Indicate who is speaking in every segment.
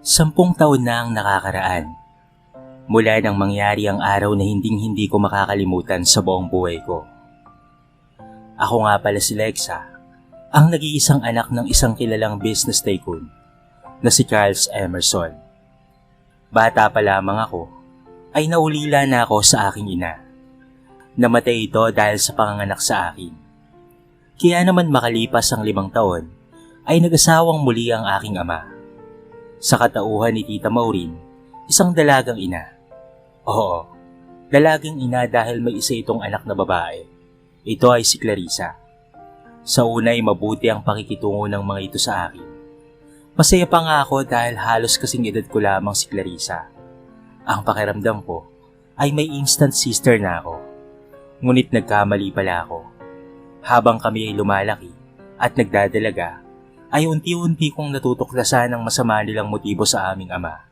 Speaker 1: 10 taon na ang nakakaraan mula nang mangyari ang araw na hinding-hindi ko makakalimutan sa buong buhay ko. Ako nga pala si Lexa, ang nag-iisang anak ng isang kilalang business tycoon na si Charles Emerson. Bata pa lamang ako ay naulila na ako sa aking ina. Namatay ito dahil sa panganganak sa akin. Kaya naman makalipas ang 5 taon ay nag-asawang muli ang aking ama. Sa katauhan ni Tita Maureen, isang dalagang ina. Oo, dalagang ina dahil may isa itong anak na babae. Ito ay si Clarissa. Sa una ay mabuti ang pakikitungo ng mga ito sa akin. Masaya pa nga ako dahil halos kasing edad ko lamang si Clarissa. Ang pakiramdam ko ay may instant sister na ako. Ngunit nagkamali pala ako. Habang kami ay lumalaki at nagdadalaga, ay unti-unti kong natutuklasan ang masama nilang motibo sa aming ama.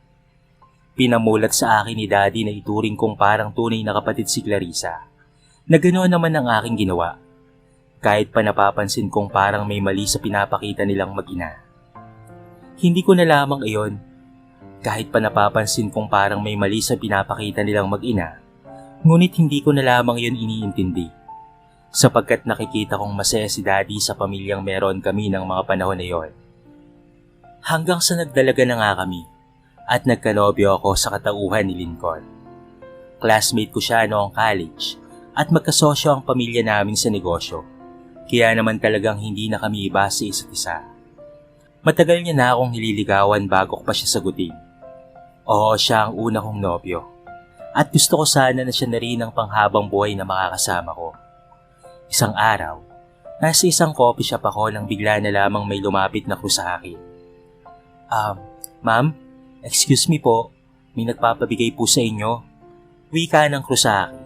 Speaker 1: Pinamulat sa akin ni Daddy na ituring kong parang tunay na kapatid si Clarissa, na ganoon naman ang aking ginawa, kahit pa napapansin kong parang may mali sa pinapakita nilang mag-ina. Hindi ko na lamang iyon, kahit pa napapansin kong parang may mali sa pinapakita nilang mag-ina, ngunit hindi ko na lamang iyon iniintindi. Sapagkat nakikita kong masaya si Daddy sa pamilyang meron kami ng mga panahon na yon. Hanggang sa nagdalaga na nga kami at nagkanobyo ako sa katauhan ni Lincoln. Classmate ko siya noong college at magkasosyo ang pamilya namin sa negosyo, kaya naman talagang hindi na kami iba sa isa't isa. Matagal niya na akong nililigawan bago ko pa siya sagutin. Oo, siya ang una kong nobyo at gusto ko sana na siya na rin ang panghabang buhay na makakasama ko. Isang araw, nasa isang coffee shop ako nang bigla na lamang may lumapit na crew sa akin. Ma'am, excuse me po, may nagpapabigay po sa inyo. Wika ng crew sa akin.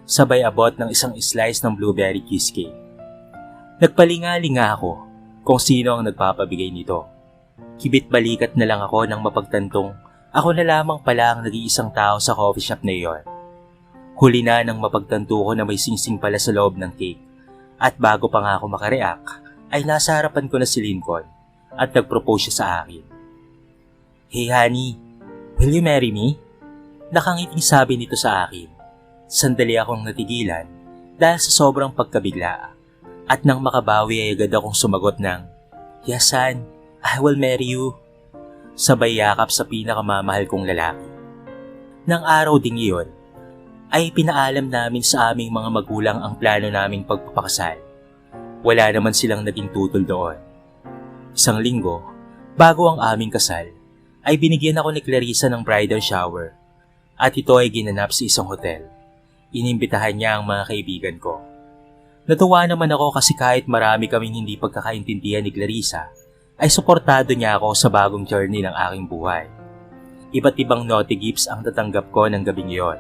Speaker 1: Sabay abot ng isang slice ng blueberry cheesecake. Nagpalingalinga ako kung sino ang nagpapabigay nito. Kibit balikat na lang ako nang mapagtantong ako na lamang pala ang nag-iisang tao sa coffee shop na iyon. Huli na nang mapagtanto ko na may singsing pala sa loob ng cake. At bago pa nga ako makareact, ay nasa harapan ko na si Lincoln at nag-propose siya sa akin. Hey honey, will you marry me? Nakangiting sabi nito sa akin. Sandali akong natigilan dahil sa sobrang pagkabigla. At nang makabawi ay agad akong sumagot ng, Yes son, I will marry you. Sabay yakap sa pinakamamahal kong lalaki. Nang araw ding iyon, ay pinaalam namin sa aming mga magulang ang plano naming pagpapakasal. Wala naman silang naging tutol doon. Isang linggo, bago ang aming kasal, ay binigyan ako ni Clarissa ng bridal shower at ito ay ginanap sa isang hotel. Inimbitahan niya ang mga kaibigan ko. Natuwa naman ako kasi kahit marami kaming hindi pagkakaintindihan ni Clarissa, ay suportado niya ako sa bagong journey ng aking buhay. Iba't ibang naughty gifts ang tatanggap ko ng gabing iyon.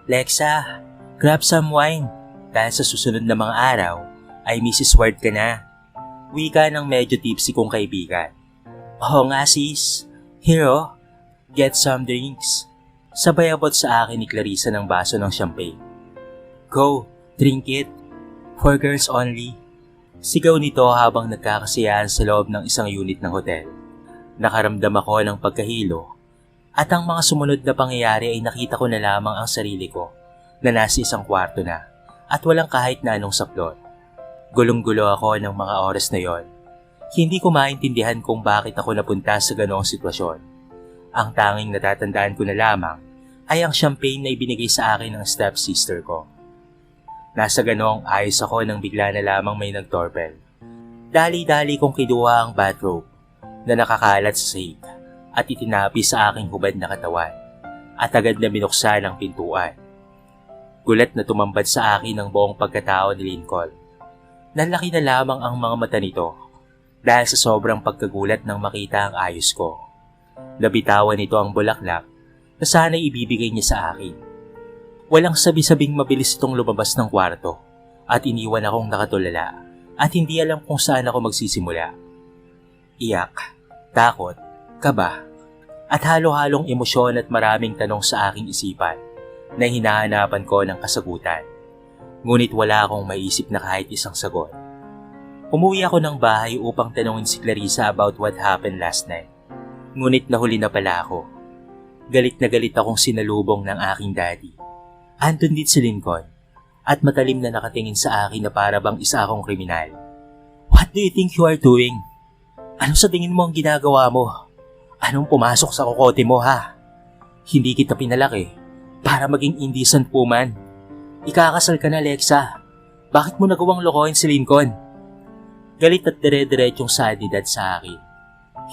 Speaker 1: Lexa, grab some wine dahil sa susunod na mga araw ay Mrs. Ward ka na. Wika ng medyo tipsy kong kaibigan. Oo nga sis, hero, get some drinks. Sabay abot sa akin ni Clarissa ng baso ng champagne. Go, drink it. For girls only. Sigaw nito habang nagkakasiyahan sa loob ng isang unit ng hotel. Nakaramdam ako ng pagkahilo. At ang mga sumunod na pangyayari ay nakita ko na lamang ang sarili ko na nasa isang kwarto na at walang kahit na anong saplot. Gulong-gulo ako ng mga oras na yon. Hindi ko maintindihan kung bakit ako napunta sa ganoong sitwasyon. Ang tanging natatandaan ko na lamang ay ang champagne na ibinigay sa akin ng stepsister ko. Nasa ganoong ayos ako nang bigla na lamang may nagdoorbell. Dali-dali kong kinuha ang bathrobe na nakakalat sa sahig at itinapi sa aking hubad na katawan at agad na binuksan ang pintuan. Gulat na tumambad sa akin ang buong pagkatao ni Lincoln. Nalaki na lamang ang mga mata nito dahil sa sobrang pagkagulat nang makita ang ayos ko. Nabitawan nito ang bulaklak na sana'y ibibigay niya sa akin. Walang sabi-sabing mabilis itong lumabas ng kwarto at iniwan akong nakatulala at hindi alam kung saan ako magsisimula. Iyak, takot, kaba, at halo-halong emosyon at maraming tanong sa aking isipan na hinahanapan ko ng kasagutan. Ngunit wala akong maisip na kahit isang sagot. Umuwi ako ng bahay upang tanungin si Clarissa about what happened last night. Ngunit nahuli na pala ako. Galit na galit akong sinalubong ng aking daddy. Andun din si Lincoln at matalim na nakatingin sa akin na para bang isa akong kriminal. What do you think you are doing? Ano sa tingin mo ang ginagawa mo? Anong pumasok sa kokote mo ha? Hindi kita pinalaki para maging indecent woman. Ikakasal ka na, Lexa. Bakit mo nagawang lokohin si Lincoln? Galit at dire-diretsong saad ni Dad sa akin.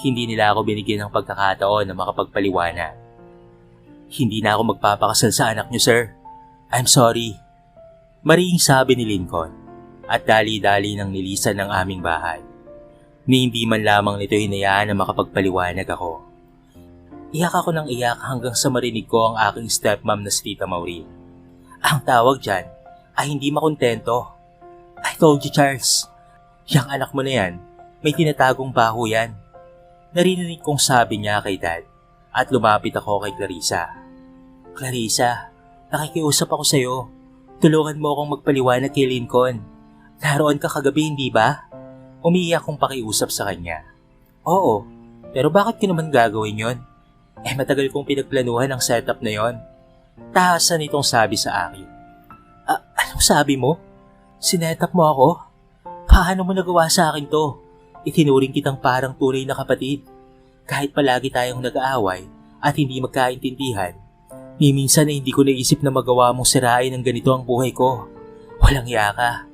Speaker 1: Hindi nila ako binigyan ng pagkakataon na makapagpaliwanag. Hindi na ako magpapakasal sa anak niyo, sir. I'm sorry. Mariing sabi ni Lincoln at dali-dali nang nilisan ng aming bahay. Ni hindi man lamang nito hinayaan na makapagpaliwanag ako. Iyak ako ng iyak hanggang sa marinig ko ang aking stepmom na si Tita Maureen. Ang tawag dyan ay hindi makontento. I told you, Charles. Yang anak mo na yan, may tinatagong baho yan. Narinig kong sabi niya kay Dad at lumapit ako kay Clarissa. Clarissa, nakikiusap ako sa'yo. Tulungan mo akong magpaliwanag kay Lincoln. Naroon ka kagabi, hindi ba? Umiiyak kong pakiusap sa kanya. Oo, pero bakit ko naman gagawin yon? Matagal kong pinagplanuhan ang setup na yon. Tahasan itong sabi sa akin. Anong sabi mo? Sinetap mo ako? Paano mo nagawa sa akin to? Itinuring kitang parang tunay na kapatid. Kahit palagi tayong nag-aaway at hindi magkaintindihan, ni minsan na hindi ko naisip na magawa mong sirain ng ganito ang buhay ko. Walang iya ka.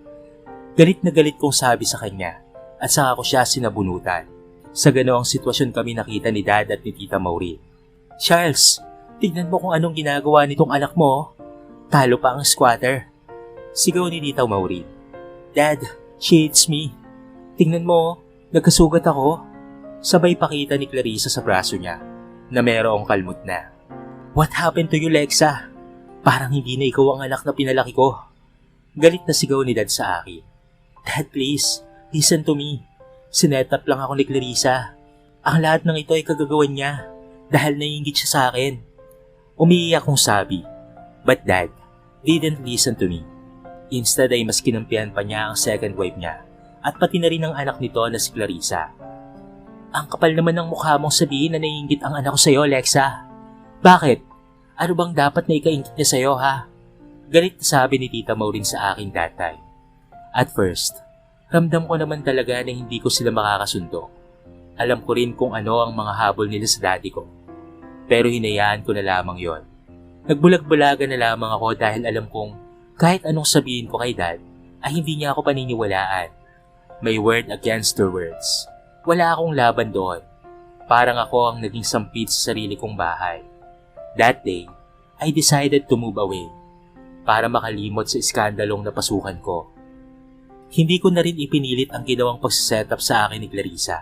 Speaker 1: Galit na galit kong sabi sa kanya at saka ko siya sinabunutan. Sa ganoong sitwasyon kami nakita ni Dad at ni Tita Maureen. Charles, tignan mo kung anong ginagawa nitong anak mo. Talo pa ang squatter. Sigaw ni Tita Maureen. Dad, she hates me. Tingnan mo, nagkasugat ako. Sabay pakita ni Clarissa sa braso niya na mayroong kalmot na. What happened to you, Lexa? Parang hindi na ikaw ang anak na pinalaki ko. Galit na sigaw ni Dad sa akin. Dad, please, listen to me. Sinetap lang ako ni Clarissa. Ang lahat ng ito ay kagagawan niya dahil naiinggit siya sa akin. Umiiyak kong sabi. But Dad didn't listen to me. Instead ay mas kinampihan pa niya ang second wife niya at pati na rin ang anak nito na si Clarissa. Ang kapal naman ng mukha mong sabihin na naiinggit ang anak ko sa'yo, Lexa. Bakit? Ano bang dapat na ikainggit niya sa'yo, ha? Galit na sabi ni Tita Maureen sa akin that time. At first, ramdam ko naman talaga na hindi ko sila makakasundo. Alam ko rin kung ano ang mga habol nila sa daddy ko. Pero hinayaan ko na lamang yon. Nagbulag-bulagan na lamang ako dahil alam kong kahit anong sabihin ko kay Dad ay hindi niya ako paniniwalaan. May word against their words. Wala akong laban doon. Parang ako ang naging sampid sa sarili kong bahay. That day, I decided to move away para makalimot sa iskandalong napasukan ko. Hindi ko na rin ipinilit ang ginawang pagsisetup sa akin ni Clarissa.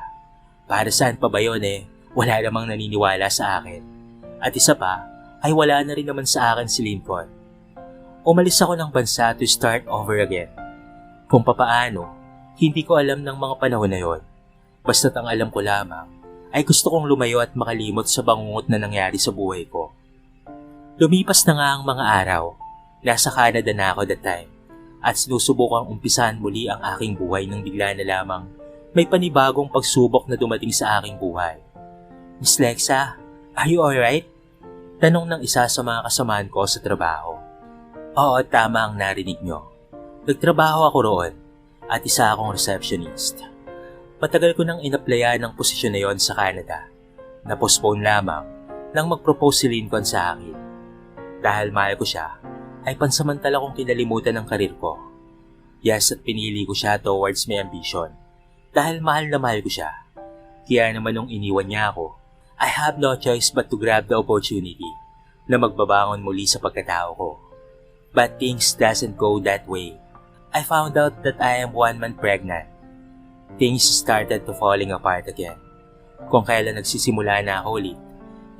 Speaker 1: Para saan pa ba yun wala namang naniniwala sa akin. At isa pa, ay wala na rin naman sa akin si Lincoln. Umalis ako ng bansa to start over again. Kung papaano, hindi ko alam ng mga panahon na yon. Basta't ang alam ko lamang, ay gusto kong lumayo at makalimot sa bangungot na nangyari sa buhay ko. Lumipas na nga ang mga araw. Nasa Canada na ako that time. At sinusubukang umpisahan muli ang aking buhay nang bigla na lamang may panibagong pagsubok na dumating sa aking buhay. Miss Lexa, are you alright? Tanong ng isa sa mga kasamahan ko sa trabaho. Oo, tama ang narinig nyo. Nagtrabaho ako roon at isa akong receptionist. Matagal ko nang inaplayan ng posisyon na yon sa Canada. Na-postpone lamang nang mag-propose si Lincoln sa akin. Dahil mahal ko siya, ay pansamantala kong kinalimutan ang karir ko. Yes, at pinili ko siya towards my ambition. Dahil mahal na mahal ko siya. Kaya naman nung iniwan niya ako, I have no choice but to grab the opportunity na magbabangon muli sa pagkatao ko. But things doesn't go that way. I found out that I am 1 month pregnant. Things started to falling apart again. Kung kailan nagsisimula na ako ulit,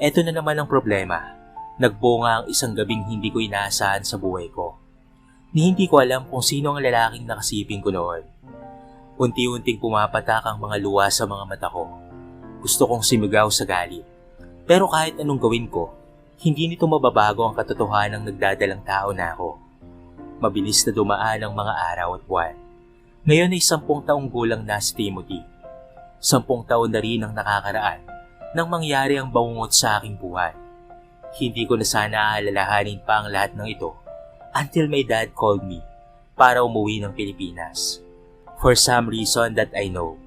Speaker 1: eto na naman ang problema. Nagbunga ang isang gabing hindi ko inaasahan sa buhay ko. Ni hindi ko alam kung sino ang lalaking nakasiping ko noon. Unti-unting pumapatak ang mga luha sa mga mata ko. Gusto kong simigaw sa galit. Pero kahit anong gawin ko, hindi nito mababago ang katotohanang nagdadalang tao na ako. Mabilis na dumaan ang mga araw at buwan. Ngayon ay 10 taong gulang na si Timothy. 10 taon na rin ang nakakaraan nang mangyari ang bangungot sa aking buhay. Hindi ko na sana aalalahanin pa ang lahat ng ito until my dad called me para umuwi ng Pilipinas. For some reason that I know,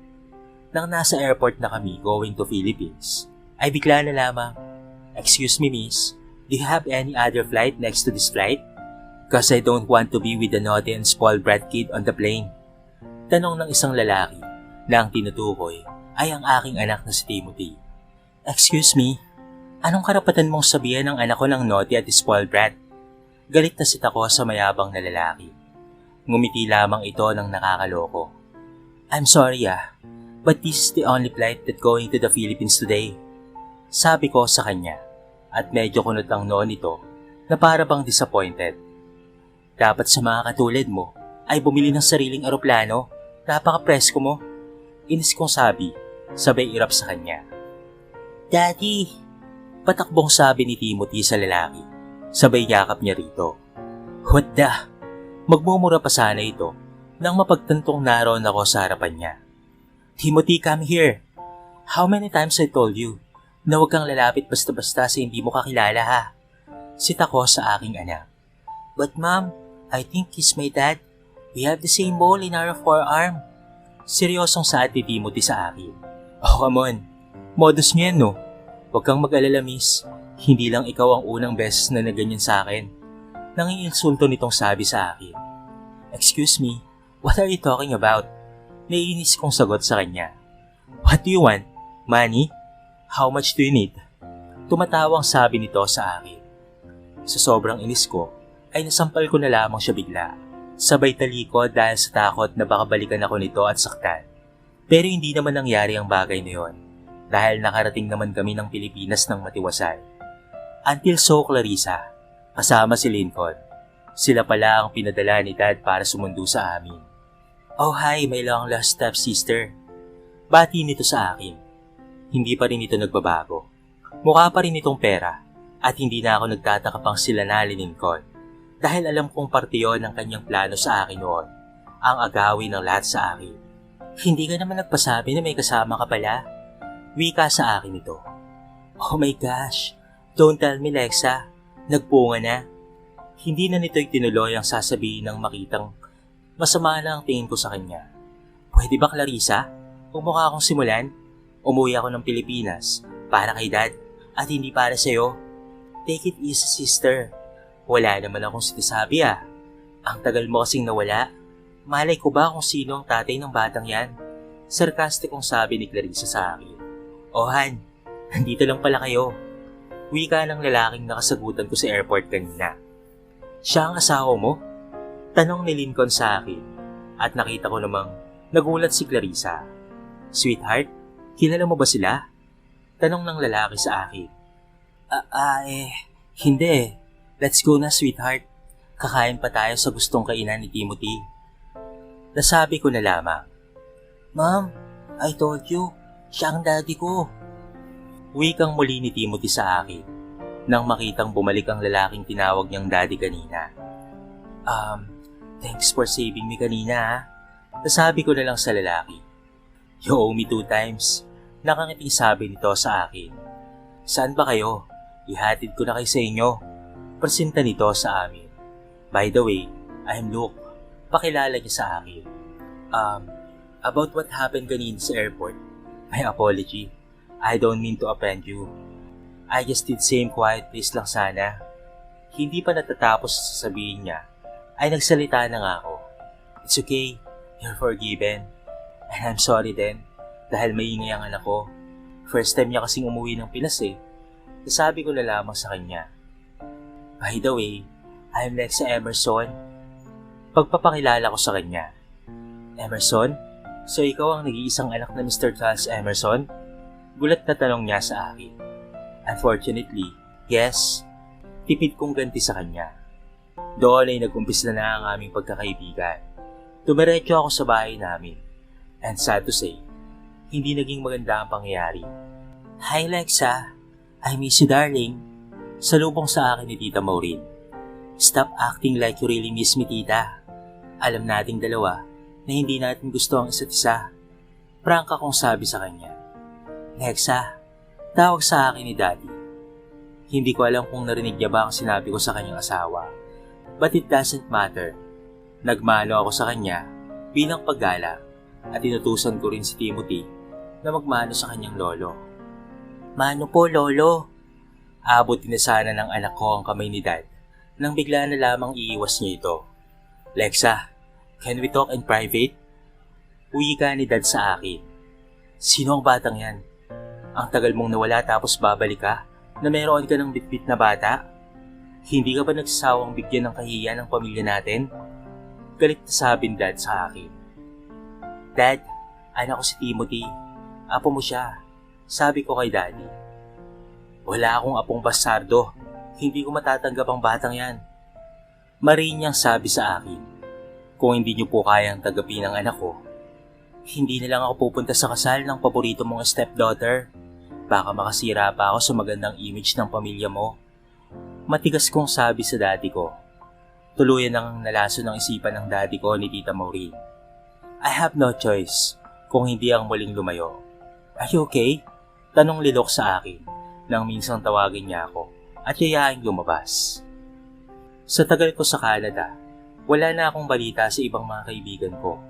Speaker 1: nang nasa airport na kami going to Philippines, ay bigla na lamang, "Excuse me miss, do you have any other flight next to this flight? Cause I don't want to be with the naughty and spoiled brat kid on the plane." Tanong ng isang lalaki na ang tinutukoy ay ang aking anak na si Timothy. "Excuse me, anong karapatan mong sabihan ng anak ko ng naughty at spoiled brat?" Galit na sita ko sa mayabang na lalaki. Ngumiti lamang ito ng nakakaloko. "I'm sorry but this is the only flight that going to the Philippines today." Sabi ko sa kanya at medyo kunot ang noon ito na para bang disappointed. "Dapat sa mga katulad mo ay bumili ng sariling eroplano. Napaka-presko mo." Inis kong sabi, sabay irap sa kanya. "Daddy!" Patakbong sabi ni Timothy sa lalaki. Sabay yakap niya rito. "What the?" Magmumura pa sana ito nang mapagtantong naroon ako sa harapan niya. "Timothy, come here. How many times I told you na huwag kang lalapit basta-basta sa hindi mo kakilala ha?" Sita ko sa aking anak. "But mom, I think he's my dad. We have the same mole in our forearm." Seryosong saad ni Timothy sa akin. "Oh, come on. Modus niya yan, no? Huwag kang mag-alala, miss. Hindi lang ikaw ang unang beses na naganyan sa akin." Nanginginsulto nitong sabi sa akin. "Excuse me, what are you talking about?" Naiinis kong sagot sa kanya. "What do you want? Money? How much do you need?" Tumatawang sabi nito sa akin. Sa sobrang inis ko, ay nasampal ko na lamang siya bigla. Sabay talikod dahil sa takot na baka balikan ako nito at saktan. Pero hindi naman nangyari ang bagay na yon dahil nakarating naman kami ng Pilipinas ng matiwasay. Until so, Clarissa, kasama si Lincoln. Sila pala ang pinadala ni Dad para sumundo sa amin. "Oh hi, my long lost stepsister." Bati nito sa akin. Hindi pa rin ito nagbabago. Mukha pa rin itong pera at hindi na ako nagtataka pang sila na ni Lincoln dahil alam kong parte yon ng kanyang plano sa akin noon, ang agawin ng lahat sa akin. "Hindi ka naman nagpasabi na may kasama ka pala?" Wika sa akin ito. "Oh my gosh, don't tell me Lexa. Nagpunga na." Hindi na nito'y tinuloy ang sasabihin ng makitang masama na ang tingin ko sa kanya. "Pwede ba Clarissa? Kung mukha akong simulan, umuwi ako ng Pilipinas para kay Dad at hindi para sa'yo. Take it easy sister. Wala naman akong sinasabi Ang tagal mo kasing nawala. Malay ko ba kung sino ang tatay ng batang yan?" Sarkastikong sabi ni Clarissa sa akin. "Oh Han, nandito lang pala kayo." Wika ng lalaking nakasagutan ko sa airport kanina. "Siya ang asawa mo?" Tanong ni Lincoln sa akin at nakita ko namang nagulat si Clarissa. "Sweetheart, kilala mo ba sila?" Tanong ng lalaki sa akin. Hindi. Let's go na sweetheart. Kakain pa tayo sa gustong kainan ni Timothy." Nasabi ko na lamang. "Ma'am, I told you, siya ang daddy ko." Wikang muli ni Timothy sa akin nang makitang bumalik ang lalaking tinawag niyang daddy kanina. Thanks for saving me kanina Nasabi ko na lang sa lalaki. "You owe me 2 times. Nakangiti sabi nito sa akin. "Saan ba kayo? Ihatid ko na kayo sa inyo." Presenta nito sa amin. "By the way, I'm Luke." Pakilala niya sa akin. About what happened kanina sa airport, my apology. I don't mean to offend you. I just did same quiet place lang sana." Hindi pa natatapos sa sasabihin niya, ay nagsalita na nga ako. "It's okay, you're forgiven. And I'm sorry din, dahil maingay ang anak ko. First time niya kasing umuwi ng Pinas Nasabi ko na lamang sa kanya. "By the way, I'm Lexa Emerson." Pagpapakilala ko sa kanya. "Emerson? So ikaw ang nag-iisang anak na Mr. Charles Emerson?" Gulat na tanong niya sa akin. "Unfortunately, yes." Tipid kong ganti sa kanya. Doon ay nag-umpisa na ang aming pagkakaibigan. Tumiretso ako sa bahay namin. And sad to say, hindi naging maganda ang pangyayari. "Hi Lexa, I miss you darling." Salubong sa akin ni Tita Maureen. "Stop acting like you really miss me, Tita. Alam nating dalawa na hindi natin gusto ang isa't isa." Prangka kong sabi sa kanya. "Lexa, Tawag sa akin ni Daddy. Hindi ko alam kung narinig niya ba ang sinabi ko sa kanyang asawa. But it doesn't matter. Nagmano ako sa kanya bilang paggala at inutusan ko rin si Timothy na magmano sa kanyang lolo. Mano po, lolo. Abutin na sana ng anak ko ang kamay ni Dad nang bigla na lamang iiwas niya ito. Lexa, can we talk in private? Uwi ka ni Dad sa akin. Sino ang batang yan? Ang tagal mong nawala tapos babalik ka na meron ka ng bitbit na bata? Hindi ka ba nagsasawang bigyan ng kahihiyan ng pamilya natin? Galit na sabi ni Dad sa akin. Dad, anak ko si Timothy. Apo mo siya. Sabi ko kay Daddy. Wala akong apong bastardo. Hindi ko matatanggap ang batang yan. Marin niyang sabi sa akin. Kung hindi niyo po kayang tagapin ang anak ko, hindi na lang ako pupunta sa kasal ng paborito mong stepdaughter. Baka makasira pa ako sa magandang image ng pamilya mo. Matigas kong sabi sa daddy ko. Tuluyan nang nalaso ng isipan ng daddy ko ni Tita Maureen. I have no choice kung hindi ang muling lumayo. Are you okay? Tanong Lilok sa akin nang minsang tawagin niya ako at yayaing lumabas. Sa tagal ko sa Canada, wala na akong balita sa ibang mga kaibigan ko.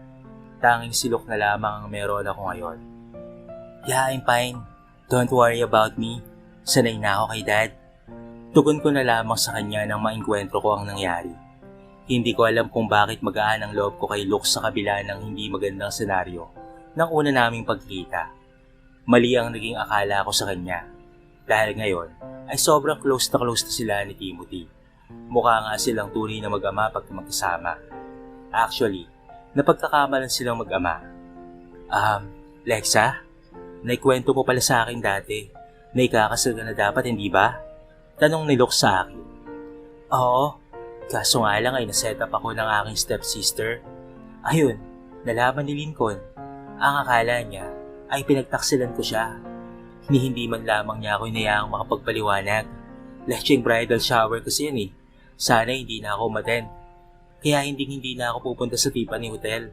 Speaker 1: Tanging si Luke na lamang ang meron ako ngayon. Yeah, I'm fine. Don't worry about me. Sanay na ako kay Dad. Tugon ko na lamang sa kanya nang maengkwentro ko ang nangyari. Hindi ko alam kung bakit magaan ang loob ko kay Luke sa kabila ng hindi magandang senaryo ng una naming pagkita. Mali ang naging akala ko sa kanya. Dahil ngayon ay sobrang close na sila ni Timothy. Mukha nga silang tunay na mag-ama pag magkasama. Actually, napagkakamalan silang mag-ama. Lexa? Naikwento mo pala sa akin dati na ikakasal ka na dapat, hindi ba? Tanong ni Luke sa akin. Oo, kaso nga lang ay naset up ako ng aking stepsister. Ayun, nalaman ni Lincoln. Ang akala niya ay pinagtaksilan ko siya. Hindi man lamang niya ako inayaang makapagpaliwanag. Lecheng bridal shower kasi yan eh. Sana hindi na ako umattend. Kaya hindi na ako pupunta sa Tiffany Hotel.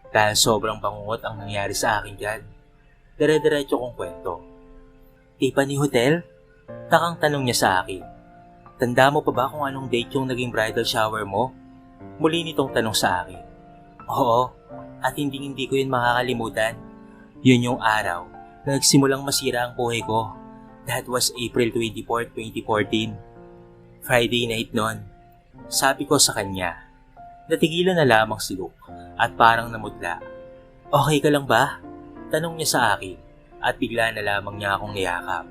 Speaker 1: Dahil sobrang bangungot ang nangyari sa akin dyan. Dire-diretso kong kwento. Tiffany Hotel? Takang tanong niya sa akin. Tanda mo pa ba kung anong date yung naging bridal shower mo? Muli nitong tanong sa akin. Oo, at hindi ko yun makakalimutan. Yun yung araw na nagsimulang masira ang buhay ko. That was April 24, 2014. Friday night nun. Sabi ko sa kanya. Natigilan na lamang si Luke at parang namutla. Okay ka lang ba? Tanong niya sa akin at bigla na lamang niya akong niyakap.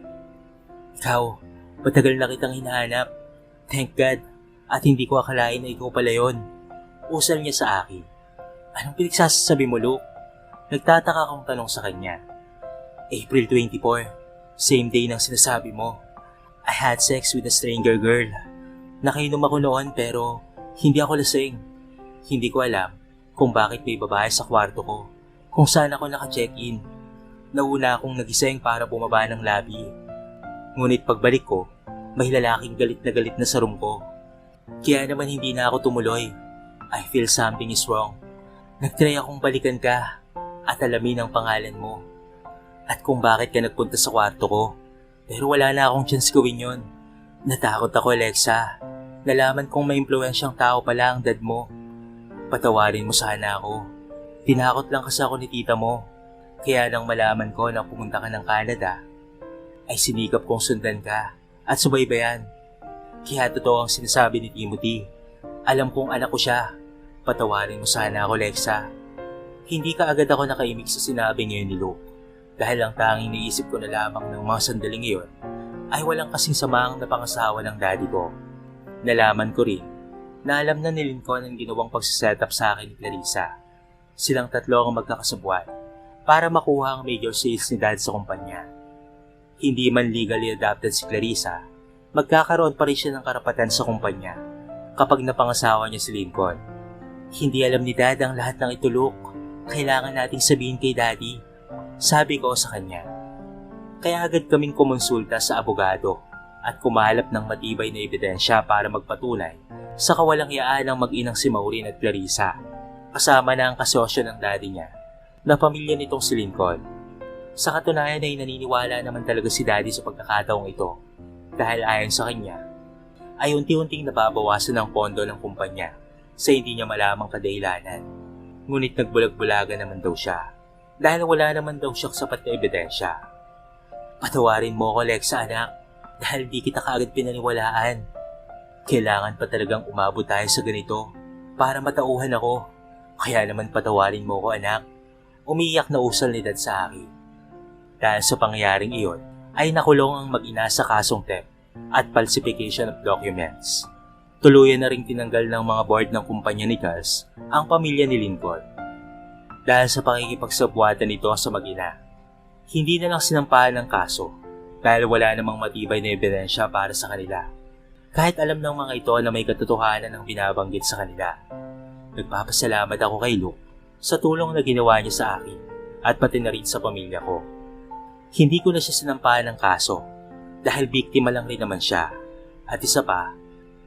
Speaker 1: Ikaw, matagal na kitang hinahanap. Thank God. At hindi ko akalain na ikaw pala yun. Usal niya sa akin. Anong pinagsasabi mo, Luke? Nagtataka akong tanong sa kanya. April 24, same day ng sinasabi mo. I had sex with a stranger girl. Nakainom ako noon pero hindi ako lasing. Hindi ko alam kung bakit may babae sa kwarto ko, kung saan ako naka-check-in. Nauna akong nagising para bumaba ng lobby. Ngunit pagbalik ko, may lalaking galit na sa room ko. Kaya naman hindi na ako tumuloy. I feel something is wrong. Nagtry akong balikan ka at alamin ang pangalan mo. At kung bakit ka nagpunta sa kwarto ko. Pero wala na akong chance gawin yun. Natakot ako, Alexa. Nalaman kong may impluwensyang tao pala ang dad mo. Patawarin mo sana ako. Tinakot lang kasi ako ni tita mo. Kaya nang malaman ko na pumunta ka ng Canada, ay sinikap kong sundan ka at subaybayan. Kaya totoo ang sinasabi ni Timothy. Alam kong anak ko siya. Patawarin mo sana ako, Lexa. Hindi ka agad ako nakaimik sa sinabi ngayon ni Luke. Dahil ang tanging naisip ko na lamang ng mga sandaling iyon ay walang kasing samaang napangasawa ng daddy ko. Nalaman ko rin na alam na ni Lincoln ang ginawang pagsiset-up sa akin ni Clarissa. Silang tatlo ang magkakasabwat para makuha ang major sales ni dad sa kumpanya. Hindi man legally adopted si Clarissa, magkakaroon pa rin siya ng karapatan sa kumpanya kapag napangasawa niya si Lincoln. Hindi alam ni dad ang lahat ng itulok. Kailangan nating sabihin kay daddy. Sabi ko sa kanya. Kaya agad kaming kumonsulta sa abogado at kumalap ng matibay na ebidensya para magpatunay sa kawalang-yaan ng mag-inang si Maureen at Clarissa, kasama na ang kasosyo ng daddy niya na pamilya nitong si Lincoln. Sa katunayan ay naniniwala naman talaga si Daddy sa pagkakataong ito dahil ayon sa kanya ay unti-unting nababawasan ang pondo ng kumpanya sa hindi niya malamang kadahilanan. Ngunit nagbulag-bulaga naman daw siya dahil wala naman daw siyang sapat na ebidensya. Patawarin mo ako, Lexa anak, dahil di kita kaagad pinaniwalaan. Kailangan pa talagang umabot tayo sa ganito para matauhan ako. Kaya naman patawarin mo ko anak. Umiiyak na usal ni Dad sa akin. Dahil sa pangyayaring iyon, ay nakulong ang mag-ina sa kasong theft at falsification of documents. Tuluyan na ring tinanggal ng mga board ng kumpanya ni Gus ang pamilya ni Lincoln. Dahil sa pakikipagsabwatan nito sa mag-ina, hindi na lang sinampahan ng kaso dahil wala namang matibay na ebidensya para sa kanila. Kahit alam ng mga ito na may katotohanan ang binabanggit sa kanila. Nagpapasalamat ako kay Luke sa tulong na ginawa niya sa akin at pati na rin sa pamilya ko. Hindi ko na siya sinampahan ng kaso dahil biktima lang rin naman siya. At isa pa,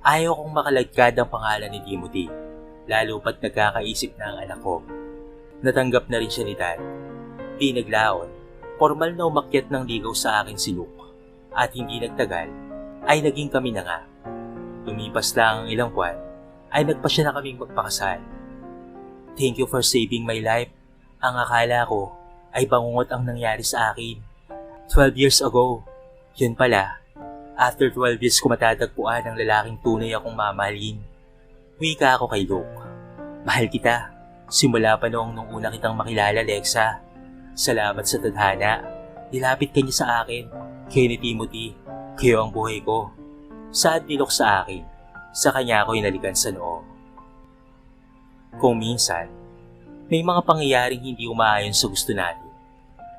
Speaker 1: ayaw kong makalagkad ang pangalan ni Timothy, lalo pat nagkakaisip na ang anak ko. Natanggap na rin siya ni Dad. Di naglaon, formal na umakyat ng ligaw sa akin si Luke. At hindi nagtagal, ay naging kami na nga. Lumipas lang ang ilang buwan, ay nagpasya na kaming magpakasal. Thank you for saving my life. Ang akala ko ay bangungot ang nangyari sa akin. 12 years ago. Yun pala, after 12 years ko matatagpuan ang lalaking tunay akong mamahalin. Wika ako kay Luke. Mahal kita. Simula pa noong nung una kitang makilala, Lexa. Salamat sa tadhana. Nilapit ka niya sa akin. Kayo ni Timothy. Kayo ang buhay ko. Saad ni Luke sa akin. Sa kanya ako hinalikan sa noo. Kung minsan, may mga pangyayaring hindi umaayon sa gusto natin.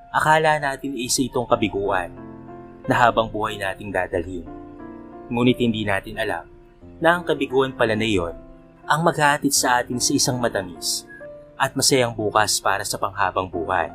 Speaker 1: Akala natin isa itong kabiguan na habang buhay nating dadalhin. Ngunit hindi natin alam na ang kabiguan pala na iyon ang maghahatid sa atin sa isang matamis at masayang bukas para sa panghabang buhay.